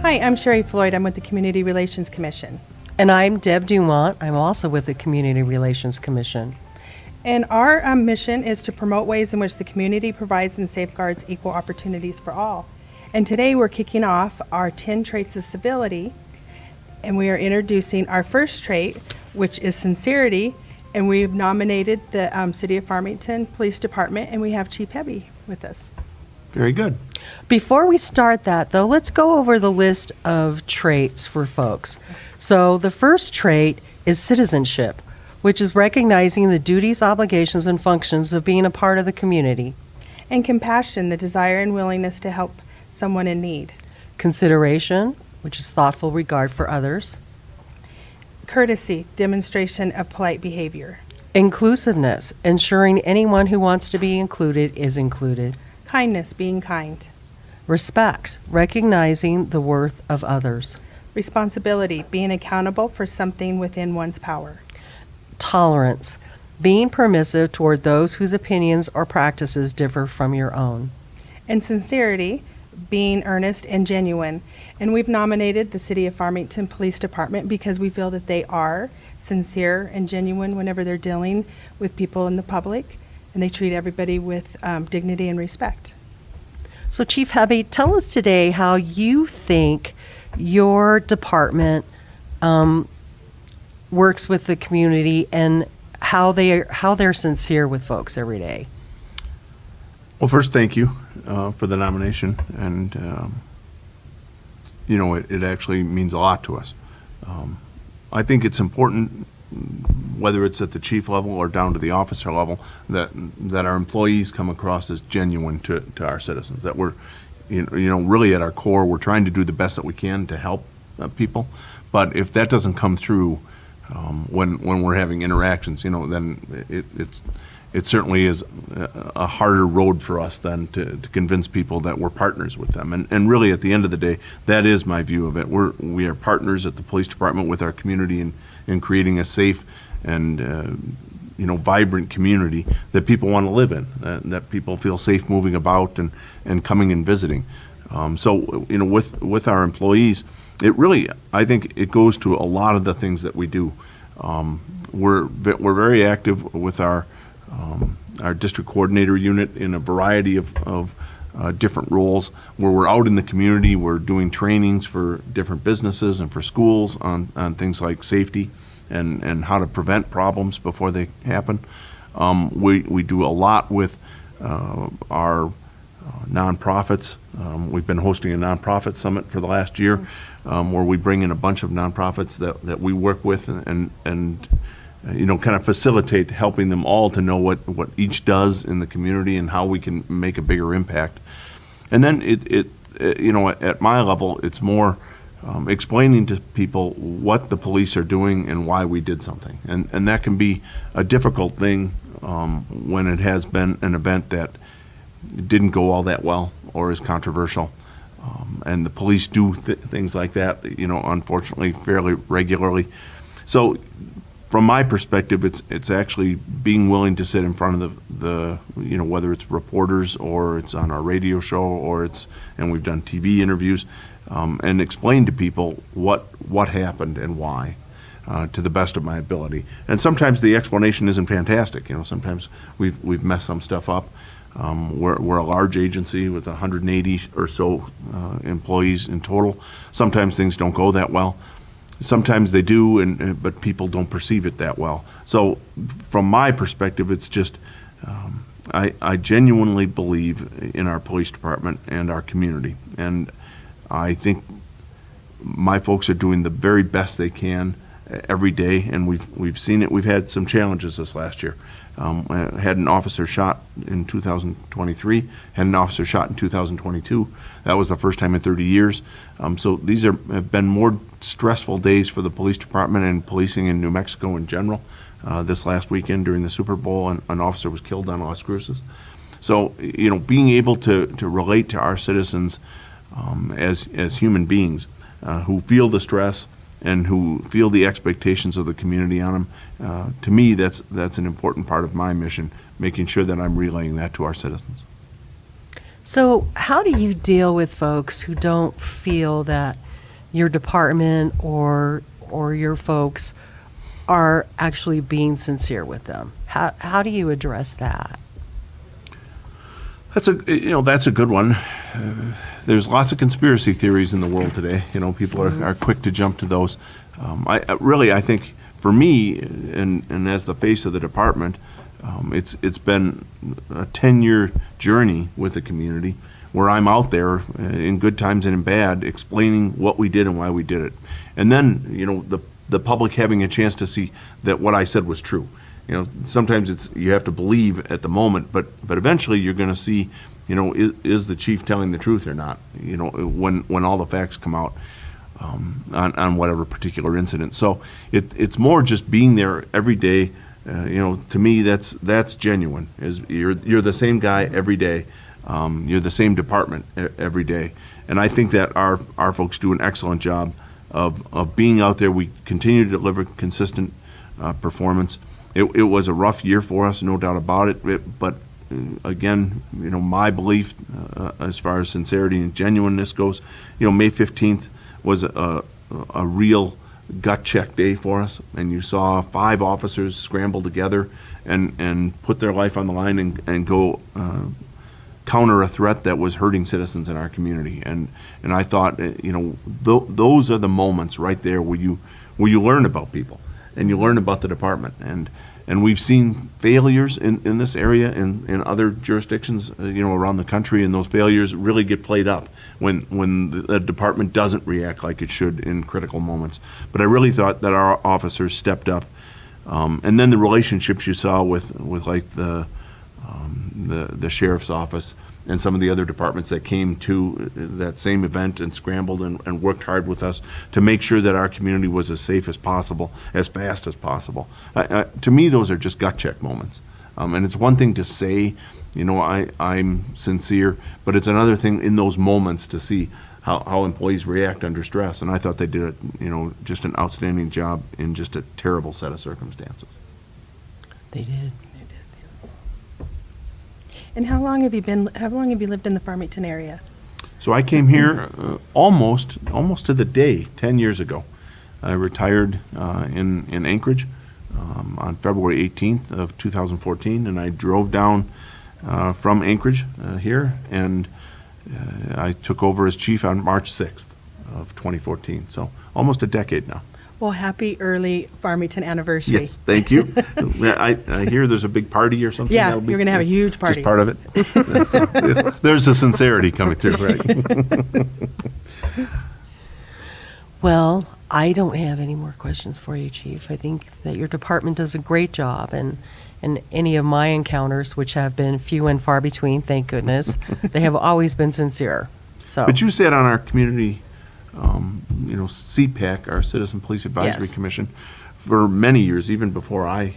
Hi, I'm Sherry Floyd. I'm with the Community Relations Commission. And I'm Deb Dumont. I'm also with the Community Relations Commission. And our mission is to promote ways in which the community provides and safeguards equal opportunities for all. And today we're kicking off our 10 traits of civility, and we are introducing our first trait, which is sincerity, and we've nominated the City of Farmington Police Department, and we have Chief Hebby with us. Very good. Before we start that, though, let's go over the list of traits for folks. So the first trait is citizenship, which is recognizing the duties, obligations, and functions of being a part of the community. And compassion, the desire and willingness to help someone in need. Consideration, which is thoughtful regard for others. Courtesy, demonstration of polite behavior. Inclusiveness, ensuring anyone who wants to be included is included. Kindness, being kind. Respect, recognizing the worth of others. Responsibility, being accountable for something within one's power. Tolerance, being permissive toward those whose opinions or practices differ from your own. And sincerity, being earnest and genuine. And we've nominated the City of Farmington Police Department because we feel that they are sincere and genuine whenever they're dealing with people in the public, and they treat everybody with dignity and respect. So Chief Hebby, tell us today how you think your department works with the community and how they're sincere with folks every day. Well, first, thank you for the nomination, and it actually means a lot to us. I think it's important, whether it's at the chief level or down to the officer level, that our employees come across as genuine to our citizens. That we're, really at our core, we're trying to do the best that we can to help people. But if that doesn't come through when we're having interactions, then it certainly is a harder road for us then to convince people that we're partners with them. And really, at the end of the day, that is my view of it. We are partners at the police department with our community in creating a safe and vibrant community that people want to live in, that people feel safe moving about and coming and visiting. With our employees, it really, I think it goes to a lot of the things that we do. We're very active with our district coordinator unit in a variety of different roles, where we're out in the community. We're doing trainings for different businesses and for schools on things like safety and how to prevent problems before they happen. We do a lot with our nonprofits. We've been hosting a nonprofit summit for the last year, where we bring in a bunch of nonprofits that we work with and kind of facilitate helping them all to know what each does in the community and how we can make a bigger impact. And then at my level, it's more explaining to people what the police are doing and why we did something. And that can be a difficult thing when it has been an event that didn't go all that well or is controversial. And the police do things like that, unfortunately, fairly regularly. So from my perspective, it's actually being willing to sit in front of the whether it's reporters or it's on our radio show and we've done TV interviews, and explain to people what happened and why, to the best of my ability. And sometimes the explanation isn't fantastic. Sometimes we've messed some stuff up. We're a large agency with 180 or so employees in total. Sometimes things don't go that well. Sometimes they do, but people don't perceive it that well. So from my perspective, it's just I genuinely believe in our police department and our community. And I think my folks are doing the very best they can every day, and we've seen it. We've had some challenges this last year. Had an officer shot in 2023, had an officer shot in 2022. That was the first time in 30 years. So these have been more stressful days for the police department and policing in New Mexico in general. This last weekend during the Super Bowl, an officer was killed on Las Cruces. So, being able to relate to our citizens as human beings who feel the stress and who feel the expectations of the community on them, to me, that's an important part of my mission, making sure that I'm relaying that to our citizens. So how do you deal with folks who don't feel that your department or your folks are actually being sincere with them? How do you address that? That's a good one. There's lots of conspiracy theories in the world today. People are quick to jump to those. I think for me, and as the face of the department, it's been a 10-year journey with the community where I'm out there in good times and in bad, explaining what we did and why we did it, and then the public having a chance to see that what I said was true. Sometimes you have to believe at the moment, but eventually you're going to see, is the chief telling the truth or not? When all the facts come out on whatever particular incident. So it's more just being there every day. To me, that's genuine. Is you're the same guy every day. You're the same department every day, and I think that our folks do an excellent job of being out there. We continue to deliver consistent performance. It was a rough year for us, no doubt about it. But again, my belief as far as sincerity and genuineness goes, May 15th was a real gut check day for us, and you saw 5 officers scramble together and put their life on the line and go counter a threat that was hurting citizens in our community. And I thought, those are the moments right there where you learn about people and you learn about the department. And we've seen failures in this area and in other jurisdictions, around the country, and those failures really get played up when the department doesn't react like it should in critical moments. But I really thought that our officers stepped up. And then the relationships you saw with like the sheriff's office and some of the other departments that came to that same event and scrambled and worked hard with us to make sure that our community was as safe as possible, as fast as possible. To me, those are just gut check moments. And it's one thing to say, I'm sincere, but it's another thing in those moments to see how employees react under stress. And I thought they did just an outstanding job in just a terrible set of circumstances. They did. Yes. And how long have you lived in the Farmington area? So I came here almost to the day 10 years ago. I retired in Anchorage on February 18th of 2014, and I drove down from Anchorage here, and I took over as chief on March 6th of 2014. So almost a decade now. Well, happy early Farmington anniversary. Yes, thank you. I hear there's a big party or something. Yeah, you're going to have a huge party. Just part of it. So, there's a sincerity coming through, right? Well, I don't have any more questions for you, Chief. I think that your department does a great job, and any of my encounters, which have been few and far between, thank goodness, they have always been sincere. So, but you sat on our community, CPAC, our Citizen Police Advisory Yes. Commission, for many years, even before I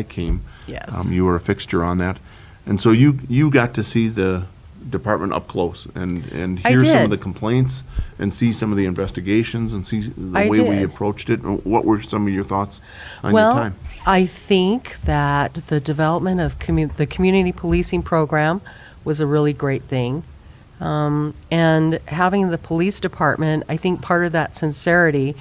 came. Yes. You were a fixture on that, and so you got to see the department up close and I hear some of did. the complaints and see some of the investigations and see the I way we did. approached it. What were some of your thoughts on your Well, time? I think that the development of the community policing program was a really great thing. And having the police department, I think part of that sincerity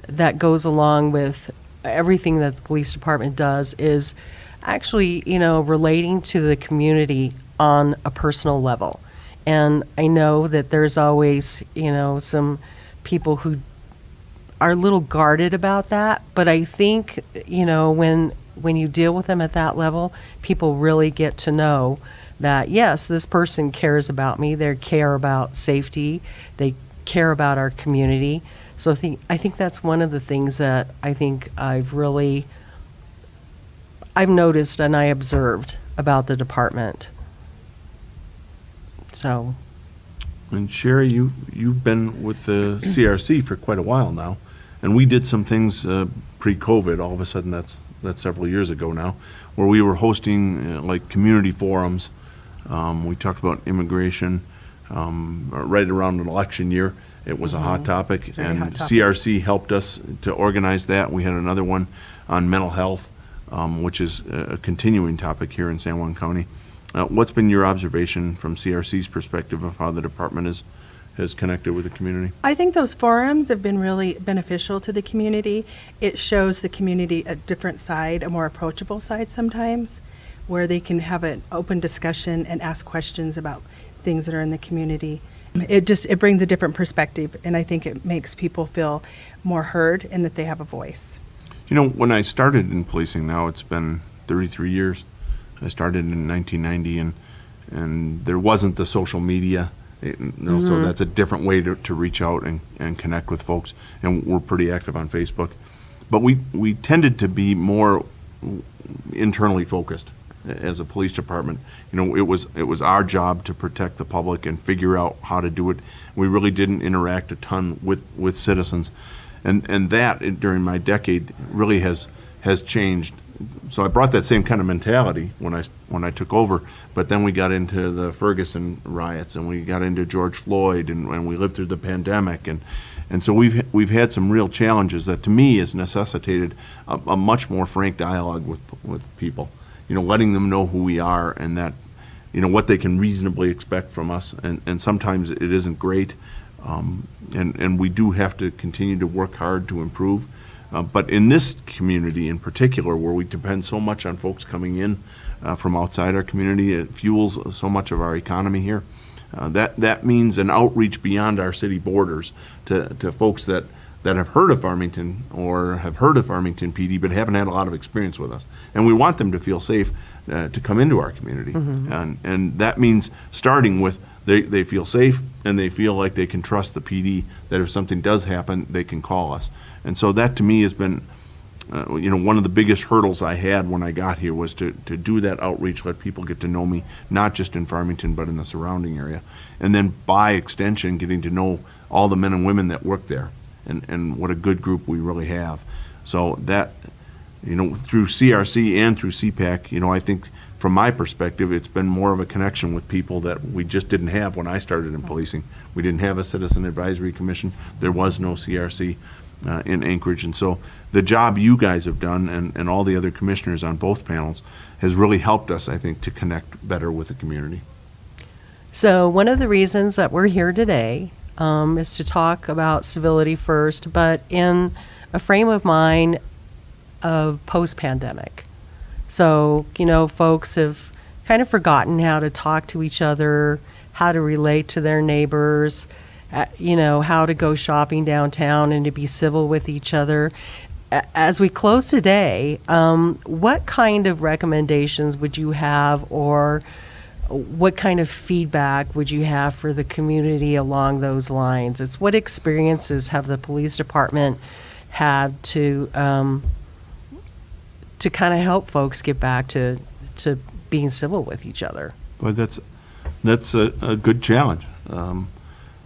that goes along with everything that the police department does is actually, relating to the community on a personal level. And I know that there's always, some people who are a little guarded about that, but I think, when you deal with them at that level, people really get to know that, yes, this person cares about me, they care about safety, they care about our community. So I think that's one of the things that I think I've noticed and I observed about the department. So. And Sherry, you've been with the CRC for quite a while now, and we did some things pre-COVID. All of a sudden, that's several years ago now, where we were hosting like community forums. We talked about immigration right around an election year. It was a hot topic, Very and hot topic. CRC helped us to organize that. We had another one on mental health, which is a continuing topic here in San Juan County. What's been your observation from CRC's perspective of how the department has connected with the community? I think those forums have been really beneficial to the community. It shows the community a different side, a more approachable side sometimes, where they can have an open discussion and ask questions about things that are in the community. It brings a different perspective, and I think it makes people feel more heard and that they have a voice. You know, when I started in policing, now it's been 33 years. I started in 1990, and there wasn't the social media, so that's a different way to reach out and connect with folks, and we're pretty active on Facebook. But we tended to be more internally focused as a police department. You know, it was our job to protect the public and figure out how to do it. We really didn't interact a ton with citizens, and that during my decade really has changed. So I brought that same kind of mentality when I took over, but then we got into the Ferguson riots, and we got into George Floyd, and we lived through the pandemic, and so we've had some real challenges that to me has necessitated a much more frank dialogue with people. You know, letting them know who we are and that, you know, what they can reasonably expect from us, and sometimes it isn't great, and we do have to continue to work hard to improve. But in this community in particular, where we depend so much on folks coming in from outside our community, it fuels so much of our economy here. That means an outreach beyond our city borders to folks that have heard of Farmington or have heard of Farmington PD but haven't had a lot of experience with us. And we want them to feel safe to come into our community. And that means starting with they feel safe and they feel like they can trust the PD, that if something does happen, they can call us. And so that to me has been you know, one of the biggest hurdles I had when I got here was to do that outreach, let people get to know me, not just in Farmington, but in the surrounding area. And then by extension, getting to know all the men and women that work there and what a good group we really have. So that, you know, through CRC and through CPAC, you know, I think from my perspective, it's been more of a connection with people that we just didn't have when I started in policing. We didn't have a Citizen Advisory Commission. There was no CRC in Anchorage. And so the job you guys have done and all the other commissioners on both panels has really helped us, I think, to connect better with the community. So one of the reasons that we're here today is to talk about Civility First, but in a frame of mind of post-pandemic. So, you know, folks have kind of forgotten how to talk to each other, how to relate to their neighbors, you know, how to go shopping downtown and to be civil with each other. As we close today, what kind of recommendations would you have, or what kind of feedback would you have for the community along those lines? It's what experiences have the police department had to kind of help folks get back to being civil with each other? Well, that's a good challenge.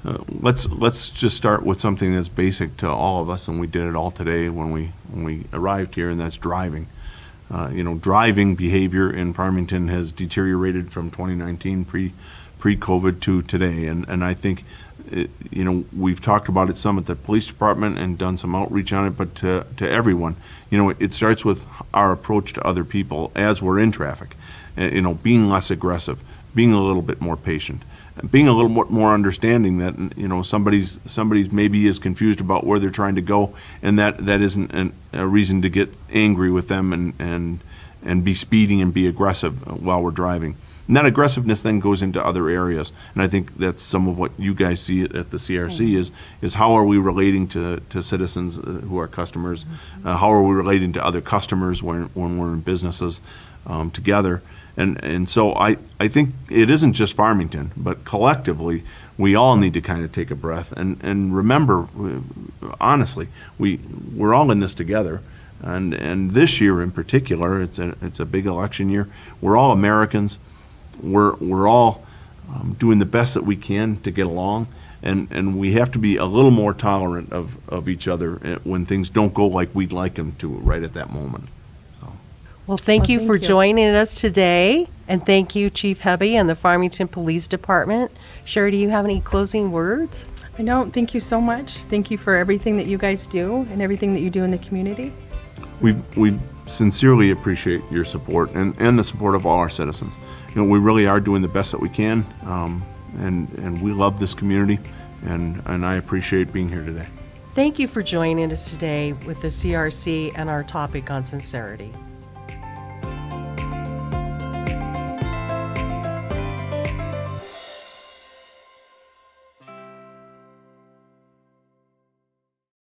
Let's just start with something that's basic to all of us, and we did it all today when we arrived here, and that's driving. You know, driving behavior in Farmington has deteriorated from 2019 pre-COVID to today, and I think you know, we've talked about it some at the police department and done some outreach on it, but to everyone, you know, it starts with our approach to other people as we're in traffic. You know, being less aggressive, being a little bit more patient, being a little bit more understanding that, you know, somebody's maybe is confused about where they're trying to go, and that isn't a reason to get angry with them and be speeding and be aggressive while we're driving. And that aggressiveness then goes into other areas, and I think that's some of what you guys see at the CRC is how are we relating to citizens who are customers, how are we relating to other customers when we're in businesses together. And so I think it isn't just Farmington, but collectively, we all need to kind of take a breath and remember, honestly, we're all in this together. And this year in particular, it's a big election year. We're all Americans. We're all doing the best that we can to get along, and we have to be a little more tolerant of each other when things don't go like we'd like them to right at that moment. Well, thank you for joining us today, and thank you, Chief Hubby and the Farmington Police Department. Sherry, do you have any closing words? I don't. Thank you so much. Thank you for everything that you guys do and everything that you do in the community. We sincerely appreciate your support and the support of all our citizens. You know, we really are doing the best that we can, and we love this community, and I appreciate being here today. Thank you for joining us today with the CRC and our topic on sincerity.